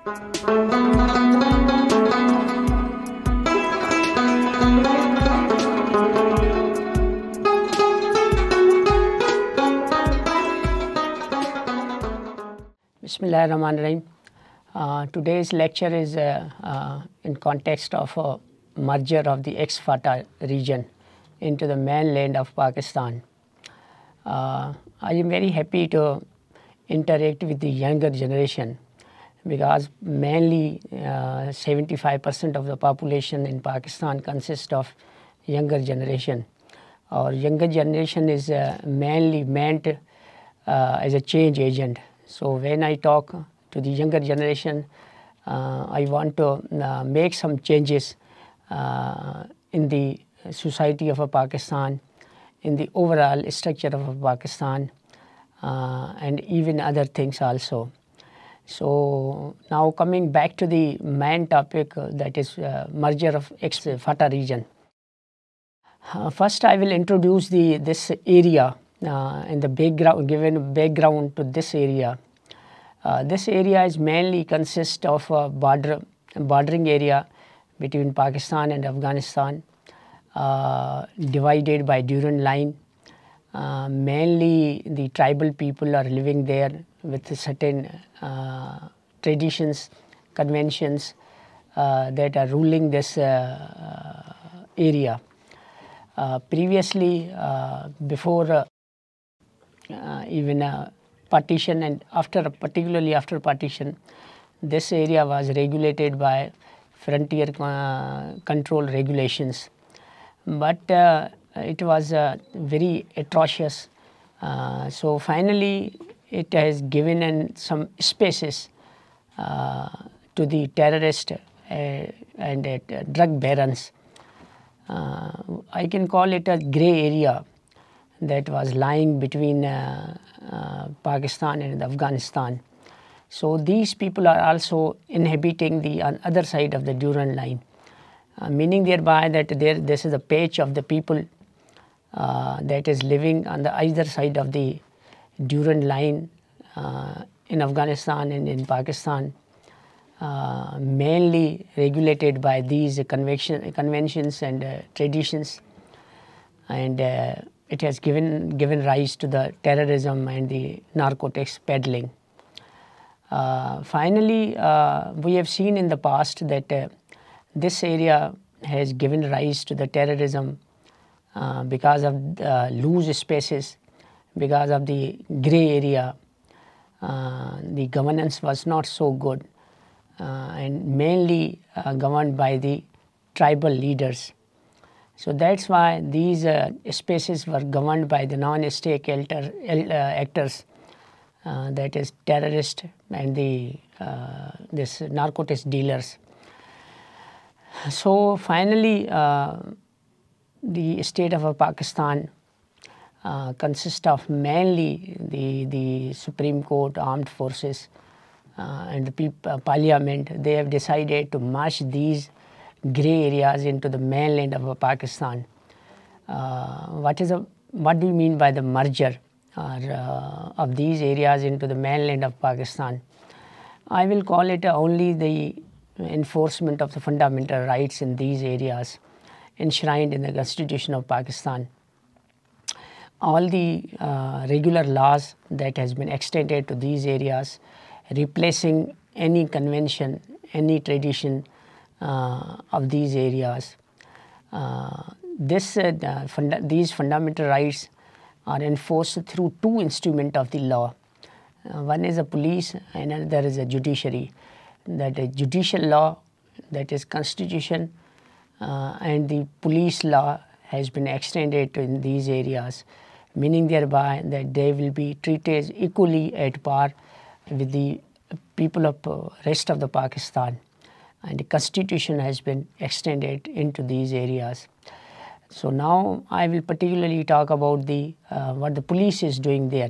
Bismillahirrahmanirrahim. Today's lecture is in context of a merger of the ex-FATA region into the mainland of Pakistan. I am very happy to interact with the younger generation because mainly 75% of the population in Pakistan consists of younger generation. Or younger generation is mainly meant as a change agent. So when I talk to the younger generation, I want to make some changes in the society of Pakistan, in the overall structure of Pakistan, and even other things also. So now coming back to the main topic, that is merger of ex-FATA region. First I will introduce this area and the background, given background to this area. This area is mainly consists of a bordering area between Pakistan and Afghanistan, divided by Durand line. Mainly the tribal people are living there with certain traditions, conventions that are ruling this area. Previously, before even partition and particularly after partition, this area was regulated by frontier control regulations. But it was very atrocious. So finally it has given in some spaces to the terrorists and drug barons. I can call it a grey area that was lying between Pakistan and Afghanistan. So these people are also inhabiting the other side of the Durand line, meaning thereby that this is a patch of the people that is living on the either side of the Durand line in Afghanistan and in Pakistan, mainly regulated by these conventions and traditions, and it has given rise to the terrorism and the narcotics peddling. Finally, we have seen in the past that this area has given rise to the terrorism because of loose spaces, because of the grey area. The governance was not so good and mainly governed by the tribal leaders. So that's why these spaces were governed by the non-state actors, that is terrorists and this narcotics dealers. So finally, the state of Pakistan consists of mainly the Supreme Court, armed forces, and the parliament. They have decided to merge these grey areas into the mainland of Pakistan. What do you mean by the merger of these areas into the mainland of Pakistan? I will call it only the enforcement of the fundamental rights in these areas enshrined in the Constitution of Pakistan. All the regular laws that has been extended to these areas, replacing any convention, any tradition of these areas. These fundamental rights are enforced through two instruments of the law. One is a police and another is a judiciary. That is judicial law, that is constitution, and the police law has been extended to in these areas, meaning thereby that they will be treated equally at par with the people of rest of the Pakistan, and the constitution has been extended into these areas. So now I will particularly talk about what the police is doing there.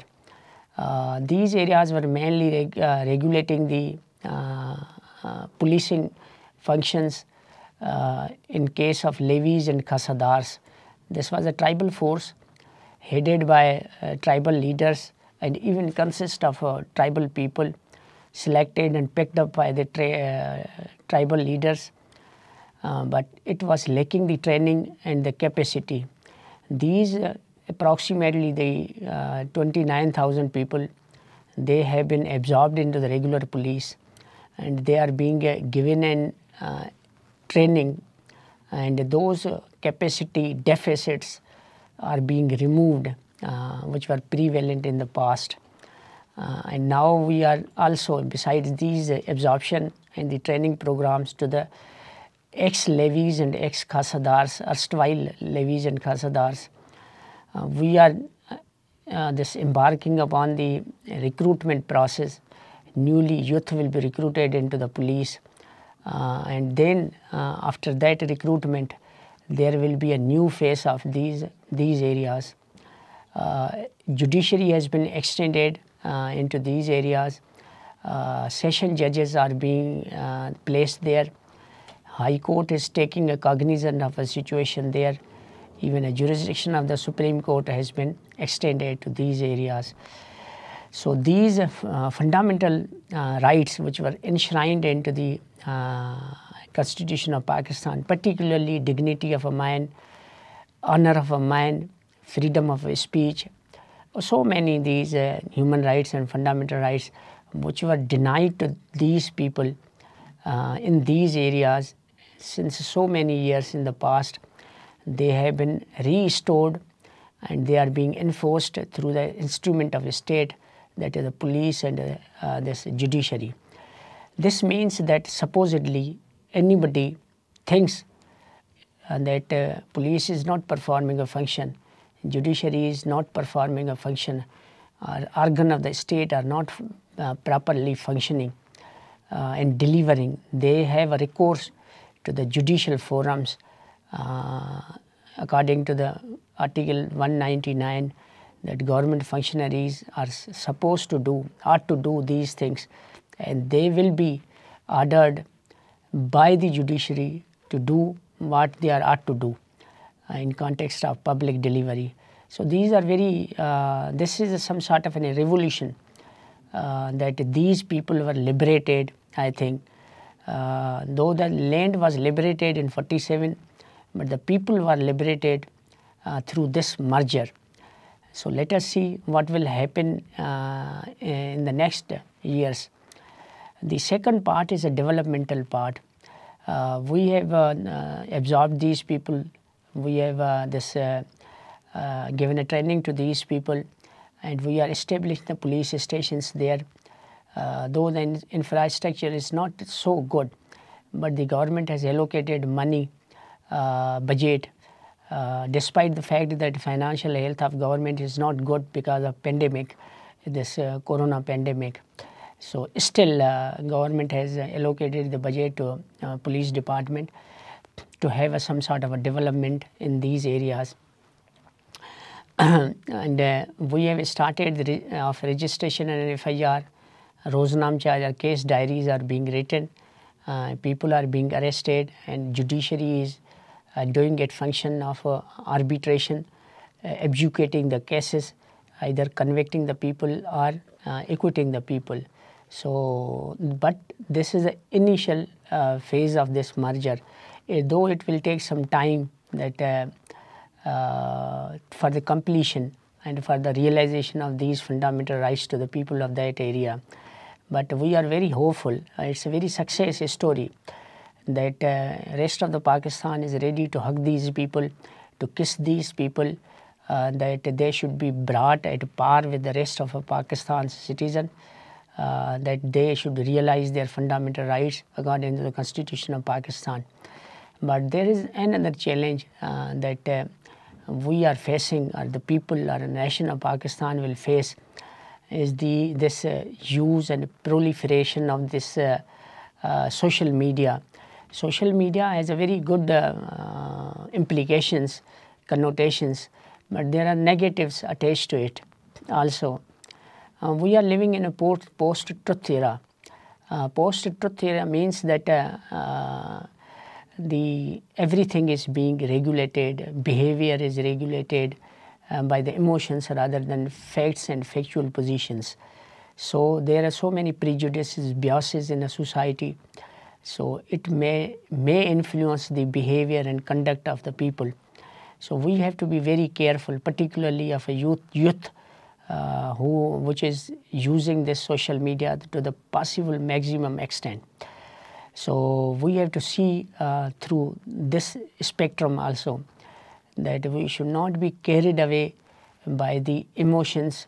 These areas were mainly regulating the policing functions in case of levies and khasadars. This was a tribal force headed by tribal leaders and even consist of tribal people selected and picked up by the tribal leaders, but it was lacking the training and the capacity. These approximately the 29,000 people, they have been absorbed into the regular police, and they are being given an training, and those capacity deficits are being removed, which were prevalent in the past. And now we are also, besides these absorption and the training programs to the ex-levies and ex-khasadars, erstwhile levies and khasadars, we are embarking upon the recruitment process. Newly youth will be recruited into the police, and then after that recruitment there will be a new phase of these areas. Judiciary has been extended into these areas. Session judges are being placed there. High Court is taking a cognizance of a situation there. Even a jurisdiction of the Supreme Court has been extended to these areas. So these fundamental rights which were enshrined into the Constitution of Pakistan, particularly dignity of a man, honor of a man, freedom of speech, so many these human rights and fundamental rights which were denied to these people in these areas since so many years in the past, they have been restored, and they are being enforced through the instrument of a state, that is the police and this judiciary. This means that supposedly anybody thinks that police is not performing a function, judiciary is not performing a function, or organ of the state are not properly functioning and delivering, they have a recourse to the judicial forums according to the Article 199, that government functionaries are supposed to do, ought to do these things, and they will be ordered by the judiciary to do what they are ought to do in context of public delivery. So these are very, this is some sort of a revolution that these people were liberated, I think. Though the land was liberated in 47, but the people were liberated through this merger. So let us see what will happen in the next years. The second part is a developmental part. We have absorbed these people, we have given a training to these people, and we are establishing the police stations there. Though the infrastructure is not so good, but the government has allocated money, budget, despite the fact that financial health of government is not good because of pandemic, this corona pandemic. So still government has allocated the budget to police department to have some sort of a development in these areas. And we have started the registration and FIR, Roznam charge or case diaries are being written, people are being arrested, and judiciary is doing its function of arbitration, adjudicating the cases, either convicting the people or acquitting the people. So, but this is the initial phase of this merger, though it will take some time that for the completion and for the realization of these fundamental rights to the people of that area. But we are very hopeful. It's a very success story that rest of the Pakistan is ready to hug these people, to kiss these people, that they should be brought at par with the rest of Pakistan's citizens, that they should realize their fundamental rights according to the Constitution of Pakistan. But there is another challenge that we are facing, or the people or the nation of Pakistan will face, is this use and proliferation of this social media. Social media has a very good implications, connotations, but there are negatives attached to it also. We are living in a post-truth era. Post-truth era means that everything is being regulated, behavior is regulated by the emotions rather than facts and factual positions. So there are so many prejudices, biases in a society. So it may influence the behavior and conduct of the people. So we have to be very careful, particularly of a youth which is using this social media to the possible maximum extent. So we have to see through this spectrum also, that we should not be carried away by the emotions,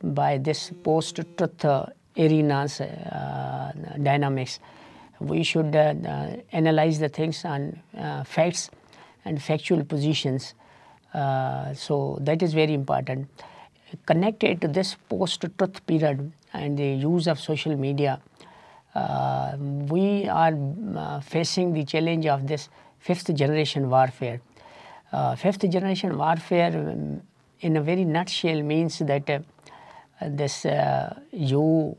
by this post-truth arena's dynamics. We should analyze the things on facts and factual positions. So that is very important. Connected to this post-truth period and the use of social media, we are facing the challenge of this fifth generation warfare. Fifth generation warfare, in a very nutshell, means that you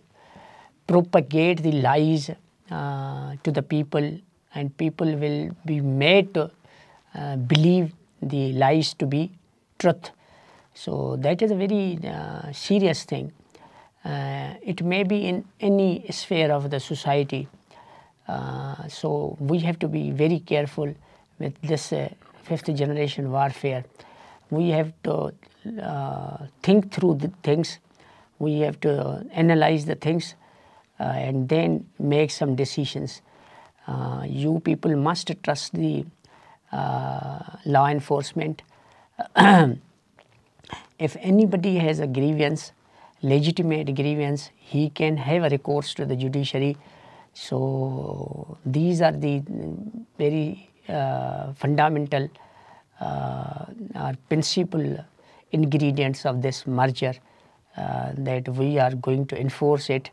propagate the lies to the people, and people will be made to believe the lies to be truth. So that is a very serious thing. It may be in any sphere of the society. So we have to be very careful with this fifth generation warfare. We have to think through the things. We have to analyze the things and then make some decisions. You people must trust the law enforcement. If anybody has a grievance, legitimate grievance, he can have a recourse to the judiciary. So these are the very fundamental or principal ingredients of this merger, that we are going to enforce it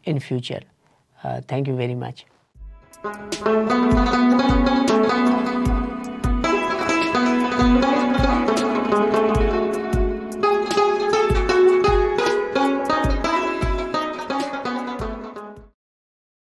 in future. Thank you very much.